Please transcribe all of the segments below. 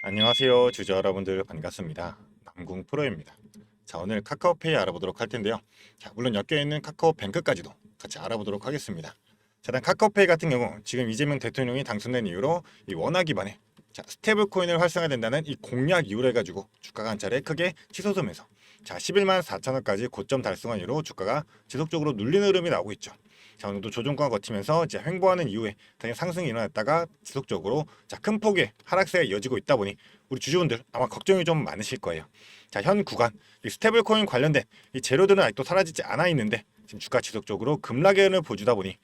안녕하세요 주주 여러분들 반갑습니다. 남궁 프로입니다. 자, 오늘 카카오페이 알아보도록 할 텐데요. 자, 물론 엮여있는 카카오뱅크까지도 같이 알아보도록 하겠습니다. 자, 일단 카카오페이 같은 경우 지금 이재명 대통령이 당선된 이후로 이 원화 기반의 스테이블 코인을 활성화된다는 이 공약 이후로 해가지고 주가가 한 차례 크게 치솟으면서 11만 4천 원까지 고점 달성한 이후로 주가가 지속적으로 눌리는 흐름이 나오고 있죠. 자, 오늘도 조정과 거치면서 이제 횡보하는 이후에 당연히 상승이 일어났다가 지속적으로 큰 폭의 하락세가 이어지고 있다 보니 우리 주주분들 아마 걱정이 좀 많으실 거예요. 자, 현 구간 이 스테이블 코인 관련된 이 재료들은 아직도 사라지지 않아 있는데 지금 주가 지속적으로 급락연을 보여주다 보니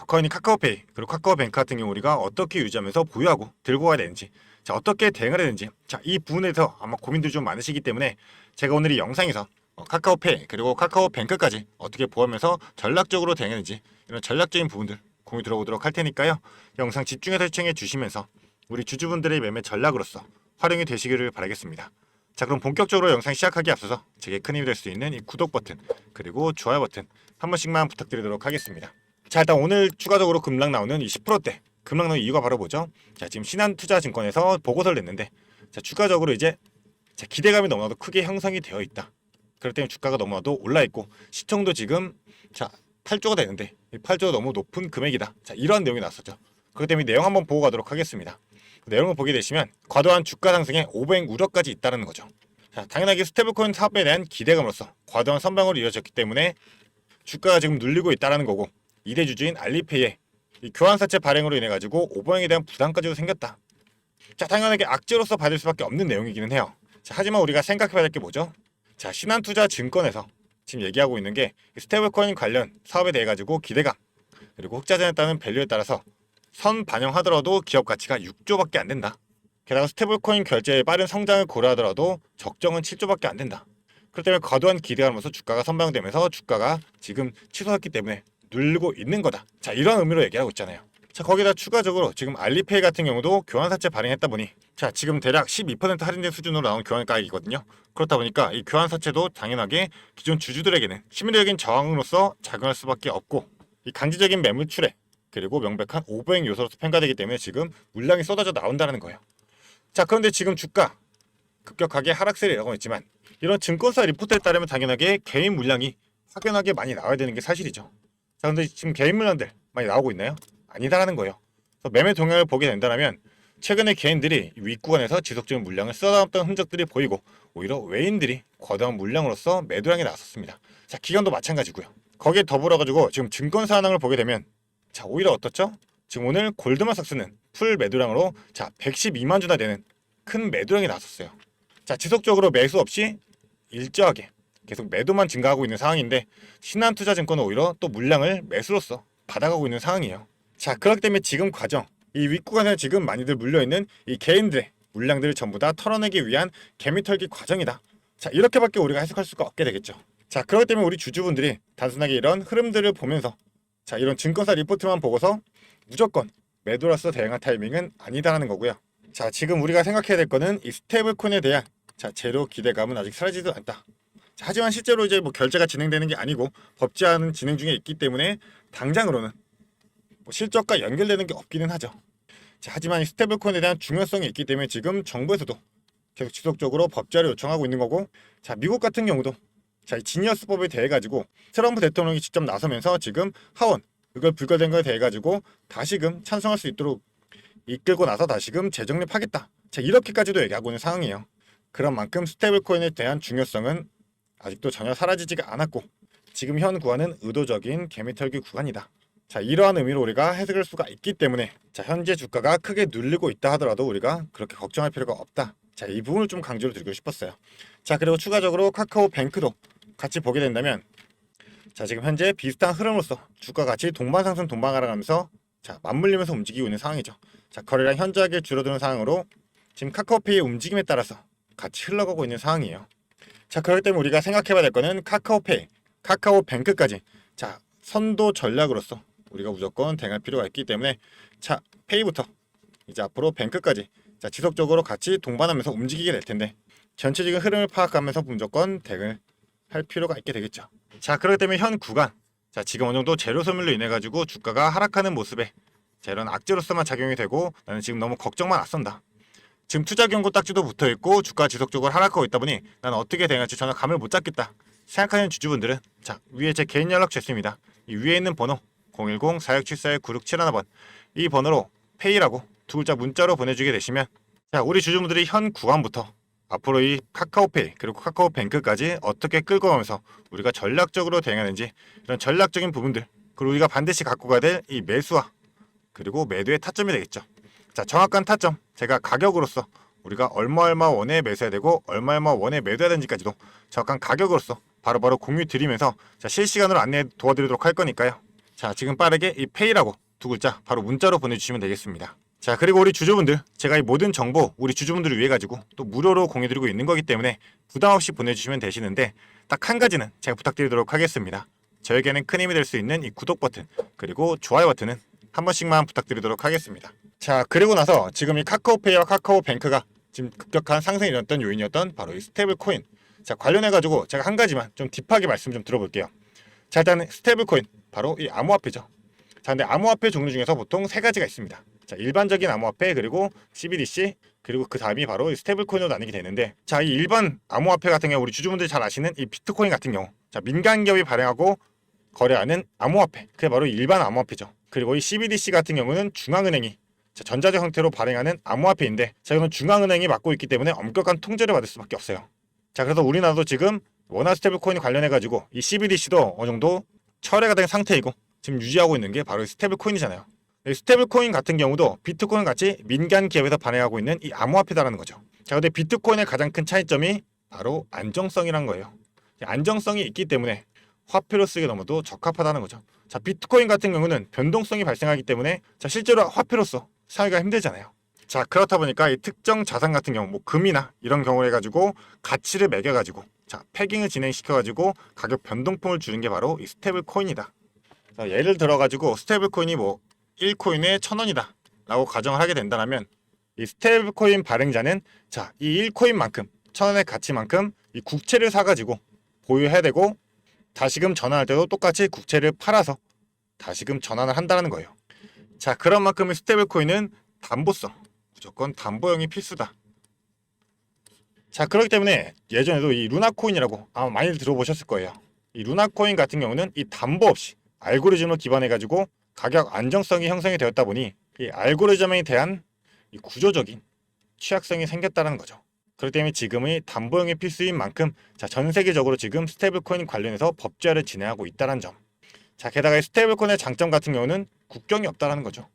코인이 카카오페이 그리고 카카오뱅크 같은 경우 우리가 어떻게 유지하면서 보유하고 들고 가야 되는지, 어떻게 대응을 해야 되는지, 이 부분에서 아마 고민들이 좀 많으시기 때문에 제가 오늘 이 영상에서 카카오페이 그리고 카카오뱅크까지 어떻게 보하면서 전략적으로 대응했는지 이런 전략적인 부분들 공유 들어보도록 할 테니까요. 영상 집중해서 시청해 주시면서 우리 주주분들의 매매 전략으로서 활용이 되시기를 바라겠습니다. 자, 그럼 본격적으로 영상 시작하기 앞서서 제게 큰 힘이 될 수 있는 이 구독 버튼 그리고 좋아요 버튼 한 번씩만 부탁드리도록 하겠습니다. 자, 일단 오늘 추가적으로 급락 나오는 이 10%대 급락 나오는 이유가 바로 뭐죠? 자, 지금 신한투자증권에서 보고서를 냈는데 추가적으로 이제 기대감이 너무나도 크게 형성이 되어 있다. 그렇기 때문에 주가가 너무나도 올라 있고 시총도 지금 8조가 되는데 이 8조가 너무 높은 금액이다. 이러한 내용이 나왔었죠. 그렇기 때문에 내용 한번 보고 가도록 하겠습니다. 내용을 보게 되시면 과도한 주가 상승에 오버행 우려까지 있다는 거죠. 자, 당연하게 스테이블코인 사업에 대한 기대감으로서 과도한 선방으로 이어졌기 때문에 주가가 지금 눌리고 있다는 거고, 이대 주주인 알리페이의 이 교환사채 발행으로 인해 가지고 오버행에 대한 부담까지도 생겼다. 자, 당연하게 악재로서 받을 수밖에 없는 내용이기는 해요. 자, 하지만 우리가 생각해봐야 될 게 뭐죠? 자, 신한투자증권에서 지금 얘기하고 있는 게 스테이블코인 관련 사업에 대해 가지고 기대감 그리고 흑자전에 따른 밸류에 따라서 선 반영하더라도 기업 가치가 6조밖에 안 된다. 게다가 스테이블코인 결제의 빠른 성장을 고려하더라도 적정은 7조밖에 안 된다. 그렇기 때문에 과도한 기대감으로서 주가가 선방되면서 주가가 지금 치솟았기 때문에 눌리고 있는 거다. 자, 이런 의미로 얘기하고 있잖아요. 자, 거기다 추가적으로 지금 알리페이 같은 경우도 교환사채 발행했다 보니 지금 대략 12% 할인된 수준으로 나온 교환가액이거든요. 그렇다 보니까 이 교환사채도 당연하게 기존 주주들에게는 심리적인 저항으로서 작용할 수밖에 없고, 이 강제적인 매물출회 그리고 명백한 오버행 요소로서 평가되기 때문에 지금 물량이 쏟아져 나온다는 거예요. 자, 그런데 지금 주가 급격하게 하락세를 일어나고 있지만 이런 증권사 리포트에 따르면 당연하게 개인 물량이 확연하게 많이 나와야 되는 게 사실이죠. 자, 근데 지금 개인 물량들 많이 나오고 있나요? 아니다라는 거예요. 그래서 매매 동향을 보게 된다면 최근에 개인들이 윗구간에서 지속적인 물량을 쏟아놨던 흔적들이 보이고, 오히려 외인들이 과도한 물량으로서 매도량이 나왔었습니다. 자, 기관도 마찬가지고요. 거기에 더불어가지고 지금 증권사 현황을 보게 되면 오히려 어떻죠? 지금 오늘 골드만삭스는 풀 매도량으로 112만 주나 되는 큰 매도량이 나왔었어요. 자, 지속적으로 매수 없이 일정하게 계속 매도만 증가하고 있는 상황인데 신한투자증권은 오히려 또 물량을 매수로서 받아가고 있는 상황이에요. 자, 그렇기 때문에 지금 과정, 이 윗구간에 지금 많이들 물려있는 이 개인들의 물량들을 전부 다 털어내기 위한 개미털기 과정이다. 자, 이렇게밖에 우리가 해석할 수가 없게 되겠죠. 자, 그렇기 때문에 우리 주주분들이 단순하게 이런 흐름들을 보면서 이런 증권사 리포트만 보고서 무조건 매도로서 대응할 타이밍은 아니다라는 거고요. 자, 지금 우리가 생각해야 될 거는 이 스테이블코인에 대한 재료 기대감은 아직 사라지지도 않다. 자, 하지만 실제로 이제 결제가 진행되는 게 아니고 법제화는 진행 중에 있기 때문에 당장으로는 실적과 연결되는 게 없기는 하죠. 자, 하지만 이 스테이블코인에 대한 중요성이 있기 때문에 지금 정부에서도 계속 지속적으로 법제화를 요청하고 있는 거고, 미국 같은 경우도 이 지니어스법에 대해 가지고 트럼프 대통령이 직접 나서면서 지금 하원 이걸 불가된 거에 대해 가지고 다시금 찬성할 수 있도록 이끌고 나서 다시금 재정립하겠다. 자, 이렇게까지도 얘기하고 있는 상황이에요. 그런 만큼 스테이블코인에 대한 중요성은 아직도 전혀 사라지지가 않았고, 지금 현 구간은 의도적인 개미털기 구간이다. 자, 이러한 의미로 우리가 해석할 수가 있기 때문에 현재 주가가 크게 눌리고 있다 하더라도 우리가 그렇게 걱정할 필요가 없다. 자, 이 부분을 좀 강조를 드리고 싶었어요. 자, 그리고 추가적으로 카카오뱅크도 같이 보게 된다면 지금 현재 비슷한 흐름으로서 주가 같이 동반상승 동반하락하면서 맞물리면서 움직이고 있는 상황이죠. 자, 거래량 현저하게 줄어드는 상황으로 지금 카카오페이의 움직임에 따라서 같이 흘러가고 있는 상황이에요. 자, 그렇기 때문에 우리가 생각해봐야 될 거는 카카오페이, 카카오뱅크까지 선도 전략으로서 우리가 무조건 대응할 필요가 있기 때문에 페이부터 이제 앞으로 뱅크까지 지속적으로 같이 동반하면서 움직이게 될 텐데 전체적인 흐름을 파악하면서 무조건 대응을 할 필요가 있게 되겠죠. 자, 그렇기 때문에 현 구간 지금 어느 정도 재료 소멸로 인해 가지고 주가가 하락하는 모습에 이런 악재로서만 작용이 되고 나는 지금 너무 걱정만 앞선다. 지금 투자 경고 딱지도 붙어 있고 주가 지속적으로 하락하고 있다 보니 나는 어떻게 대응할지 전혀 감을 못 잡겠다 생각하는 주주분들은 자, 위에 제 개인 연락처 있습니다. 이 위에 있는 번호 010-4674-9671번 이 번호로 페이라고 두 글자 문자로 보내주게 되시면 자, 우리 주주분들이 현 구간부터 앞으로 이 카카오페이 그리고 카카오뱅크까지 어떻게 끌고 가면서 우리가 전략적으로 대응하는지 이런 전략적인 부분들 그리고 우리가 반드시 갖고 가야 될 이 매수와 그리고 매도의 타점이 되겠죠. 자, 정확한 타점 제가 가격으로서 우리가 얼마 원에 매수해야 되고 얼마 원에 매도해야 되는지까지도 정확한 가격으로서 바로바로 공유 드리면서 자, 실시간으로 안내 도와드리도록 할 거니까요. 자, 지금 빠르게 이 페이라고 두 글자 바로 문자로 보내주시면 되겠습니다. 자, 그리고 우리 주주분들 제가 이 모든 정보 우리 주주분들을 위해 가지고 또 무료로 공유드리고 있는 거기 때문에 부담 없이 보내주시면 되시는데 딱 한 가지는 제가 부탁드리도록 하겠습니다. 저에게는 큰 힘이 될 수 있는 이 구독 버튼 그리고 좋아요 버튼은 한 번씩만 부탁드리도록 하겠습니다. 자, 그리고 나서 지금 이 카카오페이와 카카오뱅크가 지금 급격한 상승이 일어났던 요인이었던 바로 이 스테이블 코인. 자, 관련해 가지고 제가 한 가지만 좀 딥하게 말씀 좀 들어볼게요. 자, 일단 스테이블 코인 바로 이 암호화폐죠. 자, 근데 암호화폐 종류 중에서 보통 세 가지가 있습니다. 자, 일반적인 암호화폐 그리고 CBDC 그리고 그 다음이 바로 이 스테이블 코인으로 나뉘게 되는데 자, 이 일반 암호화폐 같은 경우 우리 주주분들이 잘 아시는 이 비트코인 같은 경우 자, 민간 기업이 발행하고 거래하는 암호화폐 그게 바로 일반 암호화폐죠. 그리고 이 CBDC 같은 경우는 중앙은행이 자, 전자적 형태로 발행하는 암호화폐인데 자, 이건 중앙은행이 맡고 있기 때문에 엄격한 통제를 받을 수밖에 없어요. 자, 그래서 우리나라도 지금 원화 스테이블 코인 관련해 가지고 이 CBDC도 어느 정도 철회가 된 상태이고 지금 유지하고 있는 게 바로 이 스테이블 코인이잖아요. 이 스테이블 코인 같은 경우도 비트코인 같이 민간 기업에서 발행하고 있는 이 암호화폐다라는 거죠. 자, 근데 비트코인의 가장 큰 차이점이 바로 안정성이란 거예요. 안정성이 있기 때문에 화폐로 쓰기 너무도 적합하다는 거죠. 자, 비트코인 같은 경우는 변동성이 발생하기 때문에 자, 실제로 화폐로서 사기가 힘들잖아요. 자, 그렇다 보니까 이 특정 자산 같은 경우 뭐 금이나 이런 경우를 해가지고 가치를 매겨가지고 자, 패깅을 진행시켜가지고 가격 변동폭을 주는 게 바로 이 스테이블 코인이다. 자, 예를 들어가지고 스테이블 코인이 뭐 1코인에 1,000원이다 라고 가정을 하게 된다면 이 스테이블 코인 발행자는 자, 이 1코인만큼 1,000원의 가치만큼 이 국채를 사가지고 보유해야 되고 다시금 전환할 때도 똑같이 국채를 팔아서 다시금 전환을 한다는 거예요. 자, 그런 만큼 스테이블 코인은 담보성, 무조건 담보형이 필수다. 자, 그렇기 때문에 예전에도 이 루나코인이라고 아마 많이 들어보셨을 거예요. 이 루나코인 같은 경우는 이 담보 없이 알고리즘을 기반해 가지고 가격 안정성이 형성이 되었다 보니 이 알고리즘에 대한 이 구조적인 취약성이 생겼다는 거죠. 그렇기 때문에 지금의 담보형이 필수인 만큼 자, 전 세계적으로 지금 스테이블 코인 관련해서 법제화를 진행하고 있다는 점. 자, 게다가 스테이블 코인의 장점 같은 경우는 국경이 없다라는 거죠.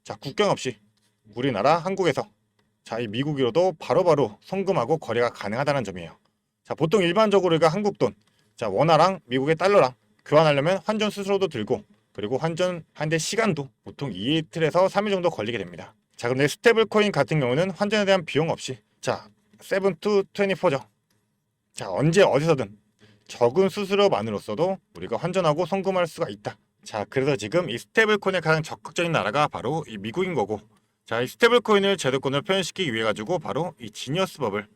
자, 국경 없이 우리나라 한국에서 자, 이 미국으로도 바로바로 송금하고 거래가 가능하다는 점이에요. 자, 보통 일반적으로 우리가 한국 돈, 자, 원화랑 미국의 달러랑 교환하려면 환전 수수료도 들고 그리고 환전하는데 시간도 보통 2이틀에서 3일 정도 걸리게 됩니다. 자, 근데 스테이블 코인 같은 경우는 환전에 대한 비용 없이 자, 7 to 24죠. 자, 언제 어디서든 적은 수수료만으로써도 우리가 환전하고 송금할 수가 있다. 자, 그래서 지금 이 스테이블 코인의 가장 적극적인 나라가 바로 이 미국인 거고 자, 이 스테이블 코인을 제도권을 표현시키기 위해 가지고 바로 이 지니어스 법을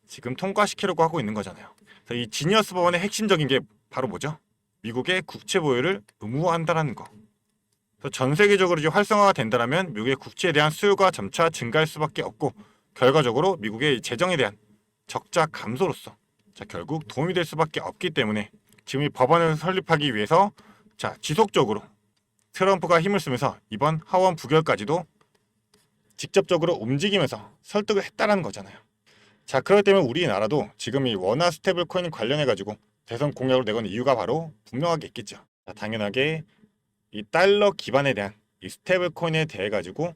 지금 통과시키려고 하고 있는 거잖아요. 그래서 이 지니어스 법안의 핵심적인 게 바로 뭐죠? 미국의 국채 보유를 의무화한다는 거. 그래서 전 세계적으로 이제 활성화가 된다면 미국의 국채에 대한 수요가 점차 증가할 수밖에 없고 결과적으로 미국의 재정에 대한 적자 감소로서 자, 결국 도움이 될 수밖에 없기 때문에 지금 이 법안을 설립하기 위해서 자, 지속적으로 트럼프가 힘을 쓰면서 이번 하원 부결까지도 직접적으로 움직이면서 설득을 했다라는 거잖아요. 자, 그렇기 때문에 우리나라도 지금 이 원화 스테이블 코인 관련해 가지고 대선 공약으로 내건 이유가 바로 분명하게 있겠죠. 자, 당연하게 이 달러 기반에 대한 이 스테이블 코인에 대해 가지고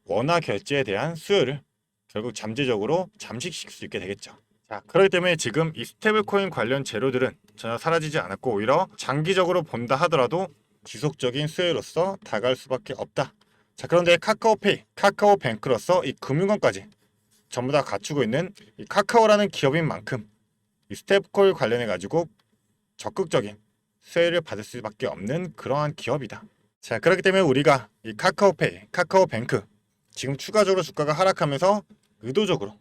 원화 결제에 대한 수요를 결국 잠재적으로 잠식시킬 수 있게 되겠죠. 자, 그렇기 때문에 지금 이 스테이블 코인 관련 재료들은 전혀 사라지지 않았고 오히려 장기적으로 본다 하더라도 지속적인 수요로서 다가갈 수밖에 없다. 자, 그런데 카카오페이, 카카오뱅크로서 이 금융권까지 전부 다 갖추고 있는 이 카카오라는 기업인 만큼 이 스테이블 코인 관련해 가지고 적극적인 수혜를 받을 수밖에 없는 그러한 기업이다. 자, 그렇기 때문에 우리가 이 카카오페이, 카카오뱅크 지금 추가적으로 주가가 하락하면서 의도적으로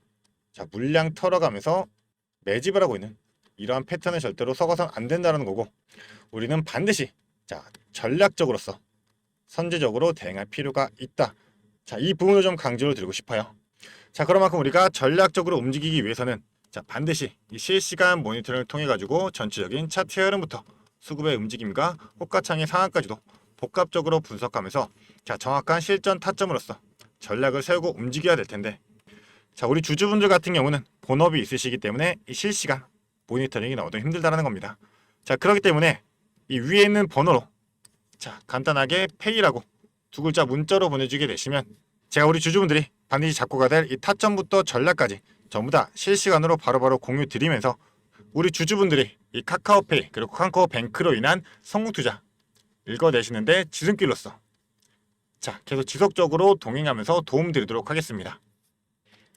자, 물량 털어가면서 매집을 하고 있는 이러한 패턴을 절대로 썩어서는 안 된다는 거고 우리는 반드시 자, 전략적으로서 선제적으로 대응할 필요가 있다. 자, 이 부분을 좀 강조를 드리고 싶어요. 자, 그만큼 우리가 전략적으로 움직이기 위해서는 자, 반드시 이 실시간 모니터링을 통해 가지고 전체적인 차트 흐름부터 수급의 움직임과 호가창의 상황까지도 복합적으로 분석하면서 자, 정확한 실전 타점으로서 전략을 세우고 움직여야 될 텐데, 자, 우리 주주분들 같은 경우는 본업이 있으시기 때문에 이 실시간 모니터링이 너무 힘들다라는 겁니다. 자, 그렇기 때문에 이 위에 있는 번호로 자, 간단하게 페이라고 두 글자 문자로 보내주게 되시면 제가 우리 주주분들이 반드시 잡고 가야 될 이 타점부터 전략까지 전부 다 실시간으로 바로바로 공유 드리면서 우리 주주분들이 이 카카오페이 그리고 카카오뱅크로 인한 성공투자 읽어내시는데 지름길로서 자, 계속 지속적으로 동행하면서 도움드리도록 하겠습니다.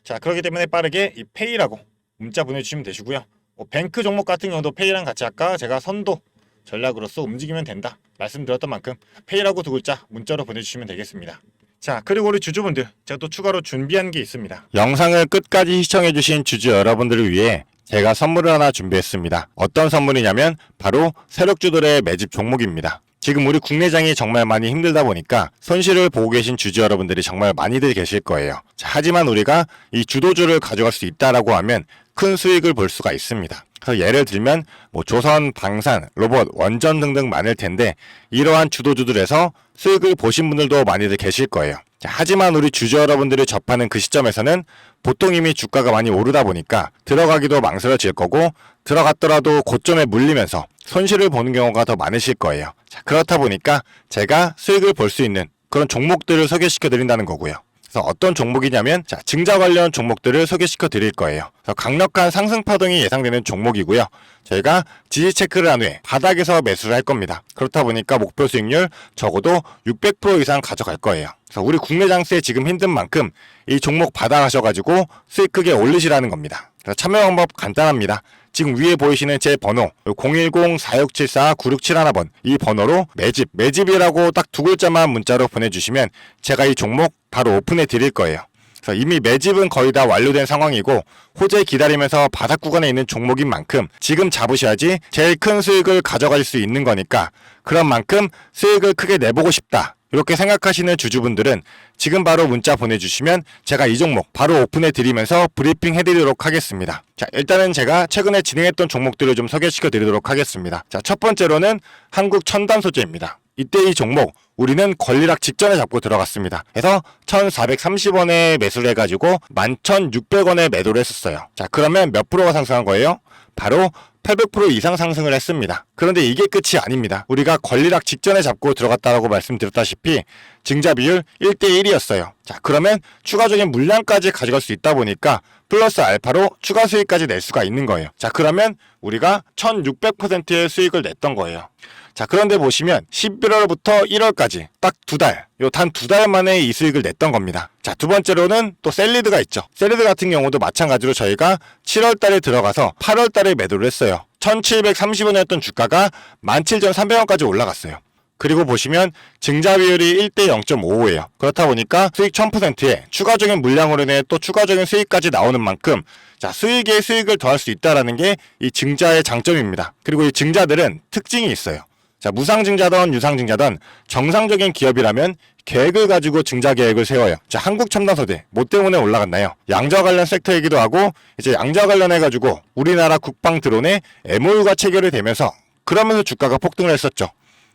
자, 그렇기 때문에 빠르게 이 페이라고 문자 보내주시면 되시고요. 뱅크 종목 같은 경우도 페이랑 같이 아까 제가 선도 전략으로서 움직이면 된다 말씀드렸던 만큼 페이라고 두 글자 문자로 보내주시면 되겠습니다. 자, 그리고 우리 주주분들 제가 또 추가로 준비한 게 있습니다. 영상을 끝까지 시청해주신 주주 여러분들을 위해 제가 선물을 하나 준비했습니다. 어떤 선물이냐면 바로 세력주들의 매집 종목입니다. 지금 우리 국내장이 정말 많이 힘들다 보니까 손실을 보고 계신 주주 여러분들이 정말 많이들 계실 거예요. 자, 하지만 우리가 이 주도주를 가져갈 수 있다라고 하면 큰 수익을 볼 수가 있습니다. 그래서 예를 들면 조선, 방산, 로봇, 원전 등등 많을 텐데 이러한 주도주들에서 수익을 보신 분들도 많이들 계실 거예요. 자, 하지만 우리 주주 여러분들이 접하는 그 시점에서는 보통 이미 주가가 많이 오르다 보니까 들어가기도 망설여질 거고 들어갔더라도 고점에 물리면서 손실을 보는 경우가 더 많으실 거예요. 자, 그렇다 보니까 제가 수익을 볼 수 있는 그런 종목들을 소개시켜 드린다는 거고요. 그래서 어떤 종목이냐면 자, 증자 관련 종목들을 소개시켜 드릴 거예요. 그래서 강력한 상승 파동이 예상되는 종목이고요. 저희가 지지 체크를 한 후에 바닥에서 매수를 할 겁니다. 그렇다 보니까 목표 수익률 적어도 600% 이상 가져갈 거예요. 그래서 우리 국내 장세에 지금 힘든 만큼 이 종목 받아가셔가지고 수익 크게 올리시라는 겁니다. 그래서 참여 방법 간단합니다. 지금 위에 보이시는 제 번호 010-4674-9671번 이 번호로 매집이라고 딱 두 글자만 문자로 보내주시면 제가 이 종목 바로 오픈해 드릴 거예요. 그래서 이미 매집은 거의 다 완료된 상황이고 호재 기다리면서 바닥 구간에 있는 종목인 만큼 지금 잡으셔야지 제일 큰 수익을 가져갈 수 있는 거니까 그런 만큼 수익을 크게 내보고 싶다. 이렇게 생각하시는 주주분들은 지금 바로 문자 보내주시면 제가 이 종목 바로 오픈해 드리면서 브리핑 해드리도록 하겠습니다. 자, 일단은 제가 최근에 진행했던 종목들을 좀 소개시켜 드리도록 하겠습니다. 자, 첫 번째로는 한국 첨단 소재입니다. 이때 이 종목 우리는 권리락 직전에 잡고 들어갔습니다. 그래서 1430원에 매수를 해가지고 11,600원에 매도를 했었어요. 자, 그러면 몇 프로가 상승한 거예요? 바로 800% 이상 상승을 했습니다. 그런데 이게 끝이 아닙니다. 우리가 권리락 직전에 잡고 들어갔다고 말씀드렸다시피 증자 비율 1대1이었어요. 자, 그러면 추가적인 물량까지 가져갈 수 있다 보니까 플러스 알파로 추가 수익까지 낼 수가 있는 거예요. 자, 그러면 우리가 1600%의 수익을 냈던 거예요. 자, 그런데 보시면 11월부터 1월까지 딱 두 달, 단 두 달 만에 이 수익을 냈던 겁니다. 자, 두 번째로는 또 셀리드가 있죠. 셀리드 같은 경우도 마찬가지로 저희가 7월 달에 들어가서 8월 달에 매도를 했어요. 1730원이었던 주가가 17,300원까지 올라갔어요. 그리고 보시면 증자 비율이 1대 0.55예요. 그렇다 보니까 수익 1000%에 추가적인 물량으로 인해 또 추가적인 수익까지 나오는 만큼 자, 수익에 수익을 더할 수 있다는 게 이 증자의 장점입니다. 그리고 이 증자들은 특징이 있어요. 자, 무상증자든 유상증자든 정상적인 기업이라면 계획을 가지고 증자 계획을 세워요. 자, 한국첨단소재 뭐 때문에 올라갔나요? 양자 관련 섹터이기도 하고 이제 양자 관련해가지고 우리나라 국방 드론에 MOU가 체결이 되면서 그러면서 주가가 폭등을 했었죠.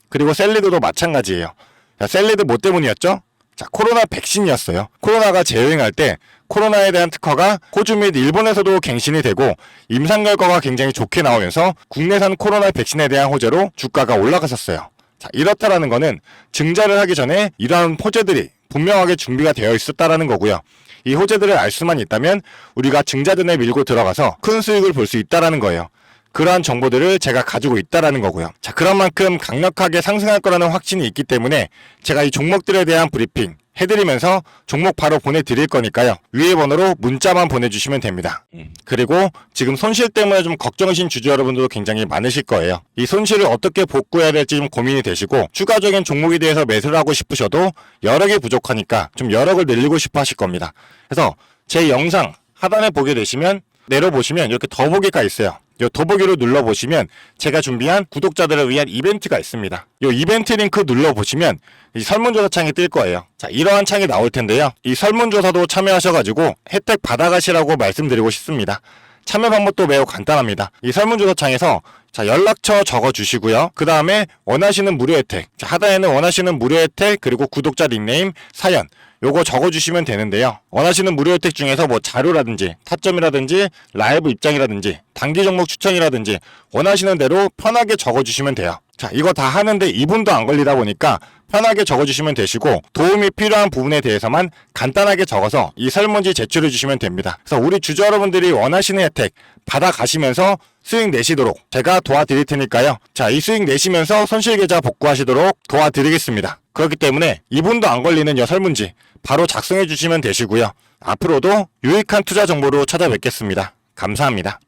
그리고 셀리드도 마찬가지예요. 자, 셀리드 뭐 때문이었죠? 자, 코로나 백신이었어요. 코로나가 재유행할 때 코로나에 대한 특허가 호주 및 일본에서도 갱신이 되고 임상 결과가 굉장히 좋게 나오면서 국내산 코로나 백신에 대한 호재로 주가가 올라갔었어요. 자, 이렇다라는 거는 증자를 하기 전에 이러한 호재들이 분명하게 준비가 되어 있었다라는 거고요. 이 호재들을 알 수만 있다면 우리가 증자등에 밀고 들어가서 큰 수익을 볼 수 있다라는 거예요. 그러한 정보들을 제가 가지고 있다라는 거고요. 자, 그런 만큼 강력하게 상승할 거라는 확신이 있기 때문에 제가 이 종목들에 대한 브리핑 해드리면서 종목 바로 보내드릴 거니까요. 위에 번호로 문자만 보내주시면 됩니다. 그리고 지금 손실 때문에 좀 걱정이신 주주 여러분들도 굉장히 많으실 거예요. 이 손실을 어떻게 복구해야 될지 좀 고민이 되시고 추가적인 종목에 대해서 매수를 하고 싶으셔도 여력이 부족하니까 좀 여력을 늘리고 싶어 하실 겁니다. 그래서 제 영상 하단에 보게 되시면 내려보시면 이렇게 더보기가 있어요. 이 더보기로 눌러보시면 제가 준비한 구독자들을 위한 이벤트가 있습니다. 이 이벤트 링크 눌러보시면 이 설문조사 창이 뜰 거예요. 자, 이러한 창이 나올 텐데요. 이 설문조사도 참여하셔가지고 혜택 받아가시라고 말씀드리고 싶습니다. 참여 방법도 매우 간단합니다. 이 설문조사 창에서 자, 연락처 적어주시고요. 그 다음에 원하시는 무료 혜택, 자, 하단에는 원하시는 무료 혜택, 그리고 구독자 닉네임, 사연, 요거 적어주시면 되는데요. 원하시는 무료 혜택 중에서 뭐 자료라든지 타점이라든지 라이브 입장이라든지 단기 종목 추천이라든지 원하시는 대로 편하게 적어주시면 돼요. 자, 이거 다 하는데 2분도 안 걸리다 보니까 편하게 적어주시면 되시고 도움이 필요한 부분에 대해서만 간단하게 적어서 이 설문지 제출해 주시면 됩니다. 그래서 우리 주주 여러분들이 원하시는 혜택 받아가시면서 수익 내시도록 제가 도와드릴 테니까요. 자, 이 수익 내시면서 손실계좌 복구하시도록 도와드리겠습니다. 그렇기 때문에 2분도 안 걸리는 이 설문지 바로 작성해 주시면 되시고요. 앞으로도 유익한 투자 정보로 찾아뵙겠습니다. 감사합니다.